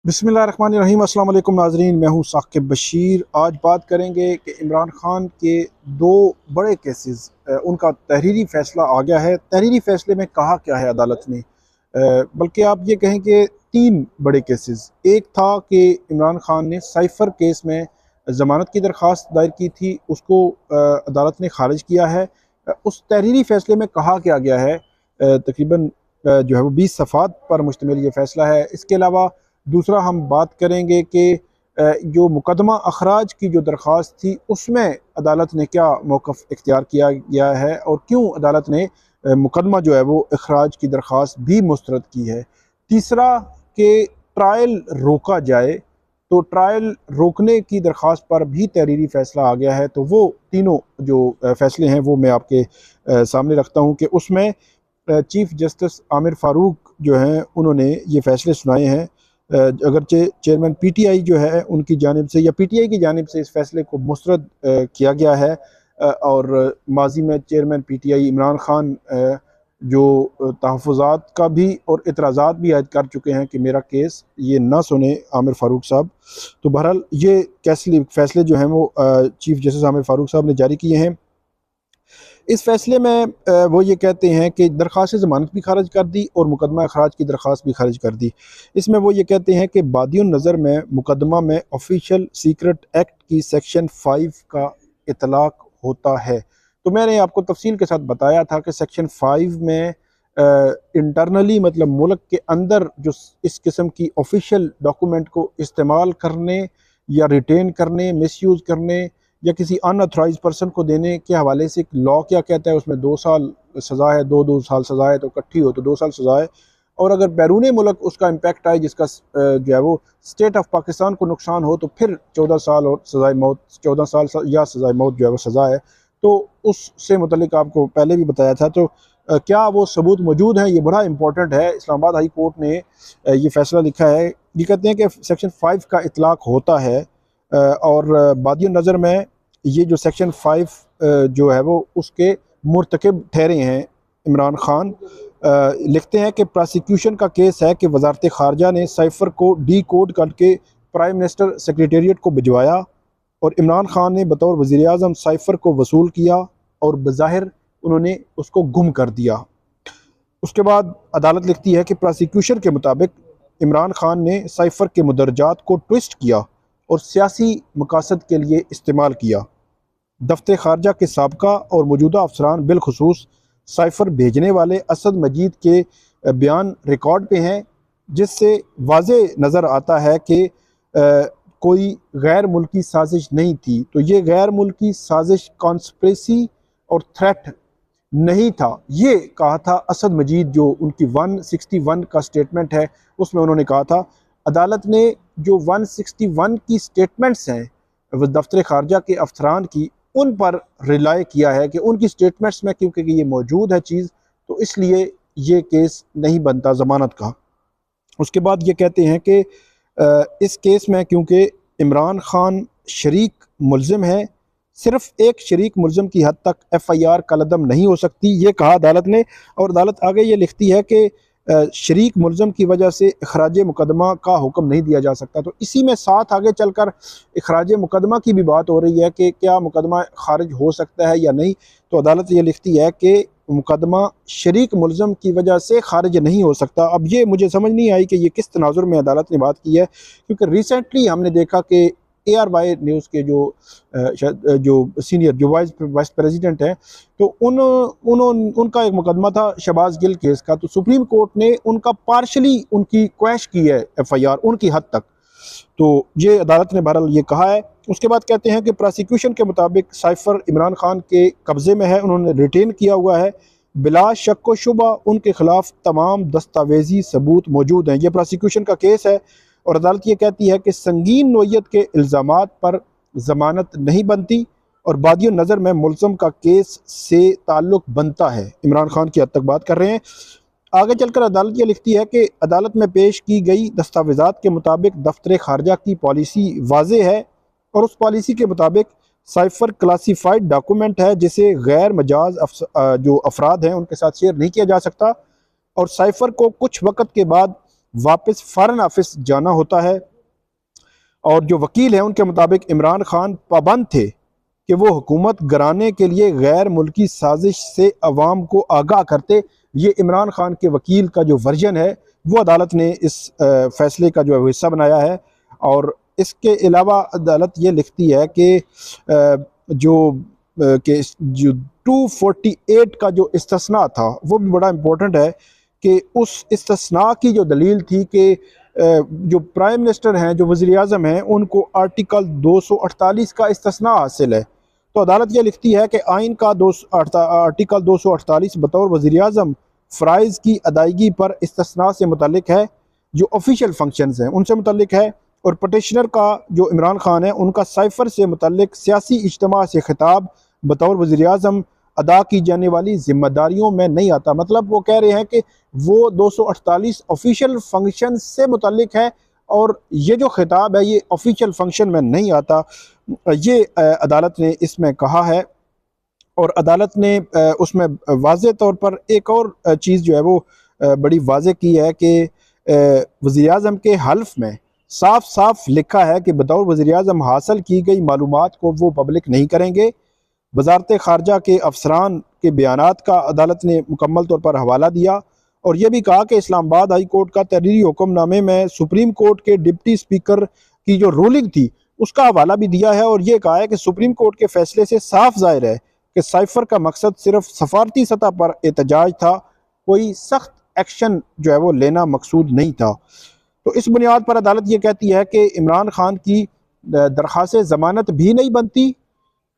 बिस्मिल्लाहिर्रहमानिर्रहीम। अस्सलाम वालेकुम नाज़रीन, मैं हूँ साकिब बशीर। आज बात करेंगे कि इमरान खान के दो बड़े केसेस, उनका तहरीरी फ़ैसला आ गया है। तहरीरी फ़ैसले में कहा क्या है अदालत ने, बल्कि आप ये कहें कि तीन बड़े केसेस। एक था कि इमरान खान ने साइफ़र केस में ज़मानत की दरख्वास्त दायर की थी, उसको अदालत ने खारिज किया है। उस तहरीरी फ़ैसले में कहा क्या गया है, तकरीबन जो है वो 20 सफ़ात पर मुश्तमिल ये फ़ैसला है। इसके अलावा दूसरा हम बात करेंगे कि जो मुकदमा अखराज की जो दरख्वास्त थी उसमें अदालत ने क्या मौक़िफ़ इख्तियार किया गया है और क्यों अदालत ने मुकदमा जो है वो अखराज की दरख्वास्त भी मुस्तरद की है। तीसरा कि ट्रायल रोका जाए, तो ट्रायल रोकने की दरख्वास्त पर भी तहरीरी फ़ैसला आ गया है। तो वो तीनों जो फ़ैसले हैं वो मैं आपके सामने रखता हूँ कि उसमें चीफ़ जस्टिस आमिर फ़ारूक जो हैं उन्होंने ये फ़ैसले सुनाए हैं। अगरचे चेयरमैन पीटीआई जो है उनकी जानिब से या पीटीआई की जानिब से इस फ़ैसले को मुस्तरद किया गया है, और माजी में चेयरमैन पीटीआई इमरान खान जो तहफ़्फ़ुज़ात का भी और एतराज़ात भी आयद कर चुके हैं कि मेरा केस ये ना सुने आमिर फ़ारूक साहब। तो बहरहाल ये कैसली फ़ैसले जो हैं वो चीफ़ जस्टिस आमिर फ़ारूक साहब ने जारी किए हैं। इस फैसले में वो ये कहते हैं कि दरख्वास्त ज़मानत भी खारिज कर दी और मुकदमा अखराज की दरख्वास्त भी खारिज कर दी। इसमें वो ये कहते हैं कि बादियुन नज़र में मुकदमा में ऑफिशियल सीक्रेट एक्ट की सेक्शन 5 का इतलाक़ होता है। तो मैंने आपको तफसील के साथ बताया था कि सेक्शन 5 में इंटरनली मतलब मुल्क के अंदर जो इस किस्म की ऑफिशियल डॉक्यूमेंट को इस्तेमाल करने या रिटेन करने, मिसयूज़ करने या किसी अनऑथराइज पर्सन को देने के हवाले से एक लॉ क्या कहता है, उसमें 2 साल सज़ा है, दो साल सज़ा है, तो इकट्ठी हो तो 2 साल सज़ा है। और अगर बैरून मुल्क उसका इम्पैक्ट आए जिसका जो है वो स्टेट ऑफ पाकिस्तान को नुकसान हो तो फिर 14 साल और सज़ाए मौत, 14 साल या सज़ाए मौत जो है वो सज़ा है। तो उससे मुतल्लिक आपको पहले भी बताया था। तो क्या वो सबूत मौजूद हैं, ये बड़ा इंपॉर्टेंट है। इस्लामाबाद हाई कोर्ट ने ये फ़ैसला लिखा है। ये कहते हैं कि सेक्शन 5 का इतलाक़ होता है, और बादियुन नज़र में ये जो सेक्शन 5 जो है वो उसके मुर्तकिब ठहरे हैं इमरान खान। लिखते हैं कि प्रोसिक्यूशन का केस है कि वजारत ख़ारजा ने साइफ़र को डी कोड करके प्राइम मिनिस्टर सेक्रेटेरिएट को भिजवाया और इमरान खान ने बतौर वज़ीर आज़म साइफ़र को वसूल किया और बज़ाहिर उन्होंने उसको गुम कर दिया। उसके बाद अदालत लिखती है कि प्रोसिक्यूशन के मुताबिक इमरान खान ने साइफ़र के मुदरजात को ट्विस्ट किया और सियासी मकासद के लिए इस्तेमाल किया। दफ्तर ख़ारजा के साबका और मौजूदा अफसरान बिलखुसूस साइफ़र भेजने वाले असद मजीद के बयान रिकॉर्ड पे हैं, जिससे वाज़े नज़र आता है कि कोई गैर मुल्की साजिश नहीं थी। तो ये गैर मुल्की साजिश, कॉन्स्पिरेसी और थ्रेट नहीं था, ये कहा था असद मजीद। जो उनकी 161 का स्टेटमेंट है उसमें उन्होंने कहा था। अदालत ने जो 161 की स्टेटमेंट्स हैं दफ्तर ख़ारजा के अफसरान की, उन पर रिलाय किया है कि उनकी स्टेटमेंट्स में क्योंकि ये मौजूद है चीज़, तो इसलिए ये केस नहीं बनता ज़मानत का। उसके बाद ये कहते हैं कि इस केस में क्योंकि इमरान खान शरीक मुल्ज़िम है, सिर्फ एक शरीक मुल्ज़िम की हद तक FIR कलअदम नहीं हो सकती, ये कहा अदालत ने। और अदालत आगे ये लिखती है कि शरीक मुल्ज़िम की वजह से इखराज मुकदमा का हुक्म नहीं दिया जा सकता। तो इसी में साथ आगे चलकर इखराज मुकदमा की भी बात हो रही है कि क्या मुकदमा खारिज हो सकता है या नहीं। तो अदालत ये लिखती है कि मुकदमा शरीक मुल्ज़िम की वजह से खारिज नहीं हो सकता। अब ये मुझे समझ नहीं आई कि ये किस तनाजुर में अदालत ने बात की है, क्योंकि रिसेंटली हमने देखा कि ARY न्यूज़ के जो सीनियर जो वाइस प्रेसिडेंट हैं, तो उनका एक मुकदमा था शहबाज गिल केस का। तो सुप्रीम कोर्ट ने उनका पार्शली उनकी क्वैश की है FIR उनकी हद तक। तो ये अदालत ने बहरहाल ये कहा है। उसके बाद कहते हैं कि प्रोसिक्यूशन के मुताबिक साइफ़र इमरान खान के कब्ज़े में है, उन्होंने रिटेन किया हुआ है। बिला शक व शुबा उनके ख़िलाफ़ तमाम दस्तावेज़ी सबूत मौजूद हैं। ये प्रोसिक्यूशन का केस है और अदालत ये कहती है कि संगीन नोयत के इल्ज़ामात पर ज़मानत नहीं बनती और बादियों नज़र में मुल्ज़म का केस से ताल्लुक़ बनता है। इमरान खान की हद तक बात कर रहे हैं। आगे चलकर अदालत ये लिखती है कि अदालत में पेश की गई दस्तावेज़ात के मुताबिक दफ्तर ख़ारजा की पॉलिसी वाज़े है और उस पॉलिसी के मुताबिक साइफ़र क्लासीफाइड डॉक्यूमेंट है जिसे गैर मजाज जो अफराद हैं उनके साथ शेयर नहीं किया जा सकता। और साइफ़र को कुछ वक़्त के बाद वापस फ़ॉरेन ऑफिस जाना होता है। और जो वकील हैं उनके मुताबिक इमरान खान पाबंद थे कि वो हुकूमत गिराने के लिए गैर मुल्की साजिश से अवाम को आगाह करते। ये इमरान खान के वकील का जो वर्जन है वो अदालत ने इस फैसले का जो हिस्सा बनाया है। और इसके अलावा अदालत ये लिखती है कि जो 248 का जो इस्तिस्ना था वो भी बड़ा इम्पोर्टेंट है कि उस इस्तिस्ना की जो दलील थी कि जो प्राइम मिनिस्टर हैं, जो वज़ीर आज़म हैं, उनको आर्टिकल 248 का इस्तिस्ना हासिल है। तो अदालत ये लिखती है कि आइन का आर्टिकल 248 बतौर वज़ीर आज़म फ़राइज़ की अदायगी पर इस्तिस्ना से मुतल्लिक है, जो ऑफिशियल फंक्शंस हैं उनसे मुतल्लिक है। और पटिशनर का जो इमरान खान है उनका साइफ़र से मुतल्लिक सियासी इज्तिमा से खिताब बतौर वज़ीर आज़म अदा की जाने वाली ज़िम्मेदारियों में नहीं आता। मतलब वो कह रहे हैं कि वो 248 ऑफिशियल फंक्शन से मुतल्लिक है और ये जो खिताब है ये ऑफिशियल फंक्शन में नहीं आता। ये अदालत ने इसमें कहा है। और अदालत ने उसमें वाज़े तौर पर एक और चीज़ जो है वो बड़ी वाज़े की है कि वज़ीर आज़म के हल्फ में साफ साफ लिखा है कि बतौर वज़ीर आज़म हासिल की गई मालूमात को वो पब्लिक नहीं करेंगे। वज़ारत ख़ारजा के अफसरान के बयानात का अदालत ने मुकम्मल तौर पर हवाला दिया और यह भी कहा कि इस्लामाबाद हाई कोर्ट का तहरीरी हुक्मनामे में सुप्रीम कोर्ट के डिप्टी स्पीकर की जो रूलिंग थी उसका हवाला भी दिया है। और ये कहा है कि सुप्रीम कोर्ट के फैसले से साफ ज़ाहिर है कि साइफ़र का मकसद सिर्फ सफारती सतह पर एहतजाज था, कोई सख्त एक्शन जो है वो लेना मकसूद नहीं था। तो इस बुनियाद पर अदालत ये कहती है कि इमरान खान की दरख्वास्त ज़मानत भी नहीं बनती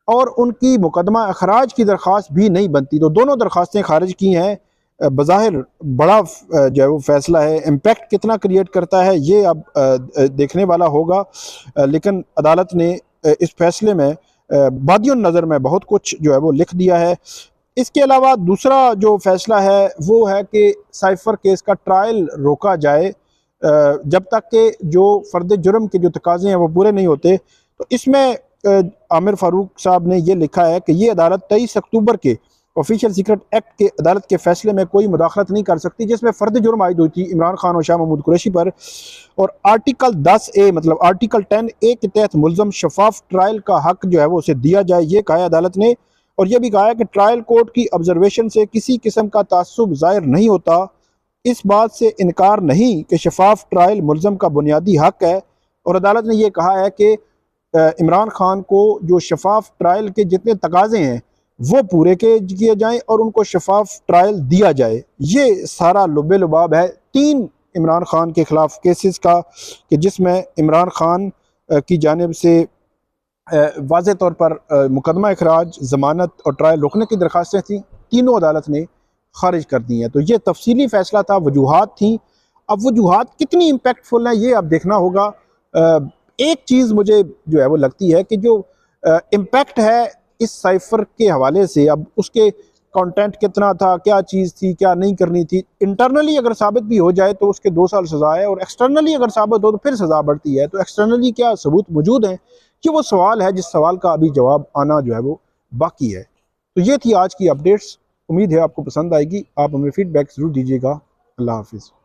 और उनकी मुकदमा अखराज की दरख्वास्त भी नहीं बनती। तो दोनों दरख्वास्तें खारिज की हैं। बज़ाहिर बड़ा जो है वो फैसला है, इम्पैक्ट कितना क्रिएट करता है ये अब देखने वाला होगा। लेकिन अदालत ने इस फैसले में बादियों नज़र में बहुत कुछ जो है वो लिख दिया है। इसके अलावा दूसरा जो फैसला है वो है कि साइफ़र केस का ट्रायल रोका जाए जब तक कि जो फ़र्द जुर्म के जो तकाज़े हैं वो पूरे नहीं होते। तो इसमें आमिर फ़ारूक साहब ने ये लिखा है कि ये अदालत 23 अक्टूबर के ऑफिशियल सीक्रेट एक्ट के अदालत के फैसले में कोई मुदाखलत नहीं कर सकती जिसमें फ़र्द जुर्म आयद हुई थी इमरान खान और शाह महमूद कुरैशी पर। और आर्टिकल 10A मतलब आर्टिकल 10A के तहत मुल्ज़म शफाफ ट्रायल का हक जो है वो उसे दिया जाए, ये कहा है अदालत ने। और यह भी कहा है कि ट्रायल कोर्ट की ऑब्जर्वेशन से किसी किस्म का तासुब ज़ाहिर नहीं होता। इस बात से इनकार नहीं कि शफाफ ट्रायल मुल्ज़म का बुनियादी हक है। और अदालत ने यह कहा है कि इमरान खान को जो शफाफ ट्रायल के जितने तकाज़े हैं वो पूरे किए जाएं और उनको शफाफ ट्रायल दिया जाए। ये सारा लुबे लुबाब है 3 इमरान खान के ख़िलाफ़ केसेस का कि जिसमें इमरान खान की जानिब से वाज़े तौर पर मुकदमा अखराज, ज़मानत और ट्रायल रोकने की दरख्वास्तें थीं, तीनों अदालत ने खारिज कर दी हैं। तो ये तफसीली फ़ैसला था, वजूहात थी। अब वजूहात कितनी इम्पैक्टफुल हैं ये अब देखना होगा। एक चीज़ मुझे जो है वो लगती है कि जो इम्पैक्ट है इस साइफ़र के हवाले से, अब उसके कंटेंट कितना था, क्या चीज़ थी, क्या नहीं करनी थी, इंटरनली अगर साबित भी हो जाए तो उसके 2 साल सज़ा है और एक्सटर्नली अगर साबित हो तो फिर सज़ा बढ़ती है। तो एक्सटर्नली क्या सबूत मौजूद हैं, ये वो सवाल है जिस सवाल का अभी जवाब आना जो है वो बाकी है। तो ये थी आज की अपडेट्स। उम्मीद है आपको पसंद आएगी। आप हमें फीडबैक ज़रूर दीजिएगा। अल्लाह हाफ़िज़।